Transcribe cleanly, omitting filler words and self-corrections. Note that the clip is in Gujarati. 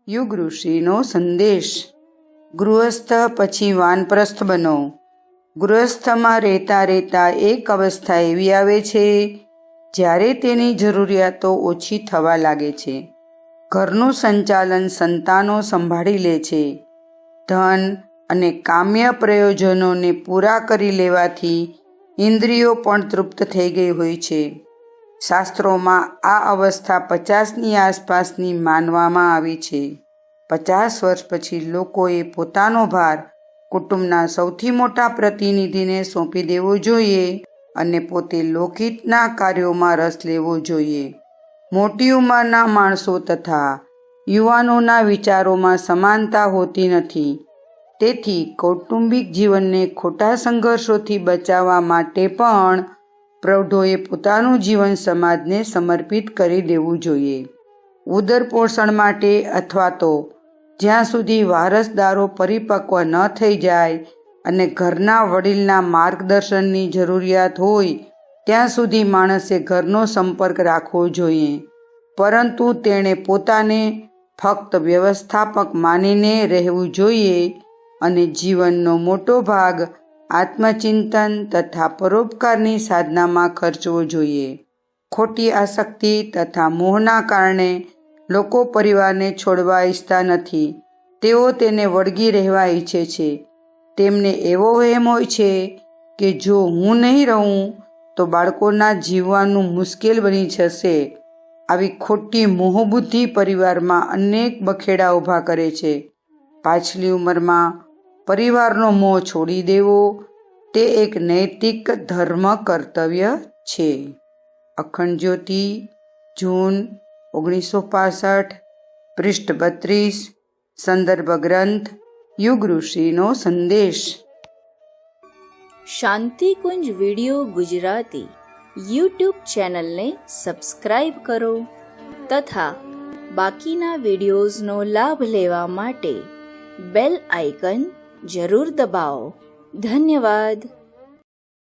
યુગ ઋષિનો સંદેશ। ગૃહસ્થ પછી વાનપ્રસ્થ બનો। ગૃહસ્થમાં રહેતા રહેતા એક અવસ્થા એવી આવે છે જ્યારે તેની જરૂરિયાતો ઓછી થવા લાગે છે। ઘરનું સંચાલન સંતાનો સંભાળી લે છે। ધન અને કામ્ય પ્રયોજનોને પૂરા કરી લેવાથી ઇન્દ્રિયો પણ તૃપ્ત થઈ ગઈ હોય છે। શાસ્ત્રોમાં આ અવસ્થા 50ની આસપાસની માનવામાં આવી છે। 50 વર્ષ પછી લોકોએ પોતાનો ભાર કુટુંબના સૌથી મોટા પ્રતિનિધિને સોંપી દેવો જોઈએ અને પોતે લોકહિતના કાર્યોમાં રસ લેવો જોઈએ। મોટી ઉંમરના માણસો તથા યુવાનોના વિચારોમાં સમાનતા હોતી નથી। તેથી કૌટુંબિક જીવનને ખોટા સંઘર્ષોથી બચાવવા માટે પણ પ્રૌઢોએ પોતાનું જીવન સમાજને સમર્પિત કરી દેવું જોઈએ। ઉદર પોષણ માટે અથવા તો જ્યાં સુધી વારસદારો પરિપક્વ ન થઈ જાય અને ઘરના વડીલના માર્ગદર્શનની જરૂરિયાત હોય ત્યાં સુધી માણસે ઘરનો સંપર્ક રાખવો જોઈએ, પરંતુ તેણે પોતાને ફક્ત વ્યવસ્થાપક માનીને રહેવું જોઈએ અને જીવનનો મોટો ભાગ આત્મચિંતન તથા પરોપકારની સાધનામાં ખર્ચવો જોઈએ। ખોટી આસક્તિ તથા મોહના કારણે લોકો પરિવારને છોડવા ઈચ્છતા નથી। તેઓ તેને વળગી રહેવા ઈચ્છે છે। તેમને એવો વહેમ હોય છે કે જો હું નહીં રહું તો બાળકોના જીવવાનું મુશ્કેલ બની જશે। આવી ખોટી મોહબુદ્ધિ પરિવારમાં અનેક બખેડા ઊભા કરે છે। પાછલી ઉંમરમાં પરિવારનો મોહ છોડી દેવો તે એક નૈતિક ધર્મ કર્તવ્ય છે। અખંડ જ્યોતિ, જૂન 1965, પૃષ્ઠ 32, સંદર્ભ ગ્રંથ યુગ ઋષિનો સંદેશ। શાંતિકુંજ વિડિયો ગુજરાતી યુટ્યુબ ચેનલને સબસ્ક્રાઇબ કરો તથા બાકીના વિડિયોઝનો લાભ લેવા માટે બેલ આઇકન જરૂર દબાવો। ધન્યવાદ।